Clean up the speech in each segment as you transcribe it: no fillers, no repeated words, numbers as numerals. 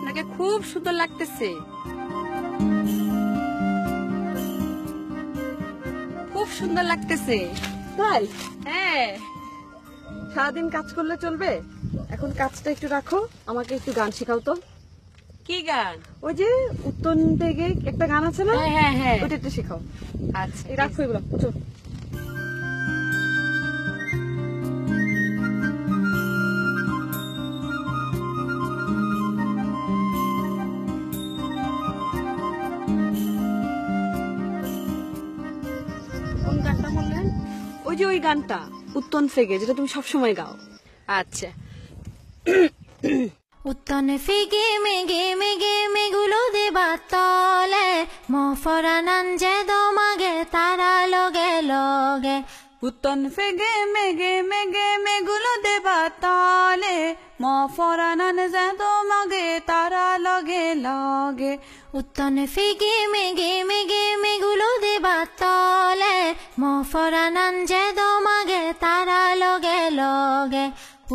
আপনাকে খুব সুন্দর লাগতেছে, খুব সুন্দর লাগতেছে। তাই? হ্যাঁ। সারাদিন কাজ করলে চলবে? এখন কাজটা একটু রাখো, আমাকে একটু গান শেখাও তো। কি গান? ওই যে উত্তন থেকে একটা গান আছে না, হ্যাঁ হ্যাঁ হ্যাঁ। ওইটা একটু শেখাও। আচ্ছা এই রাখো এগুলো, বুঝো। কোন গানটা বললেন? ওই যে ওই গানটা উত্তন ফেগে, যেটা তুমি সবসময় গাও। আচ্ছা। উত্তনে ফিগে মেগে মেগে মেগুলো দেবা তলে মফরানান যে দমাগে তারা লগে লগে। উত্তন ফেগে মেগে মেগে মেগুলো দেবা তালে মফরানান যে দমাগে তারা লগে লগে। উত্তনে ফিগে মেগে মেগে মেগুলো দেবা তলে মফরানান যে দমাগে তারা লগে লগে।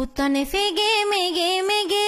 উত্তনে ফিগে মেগে মেগে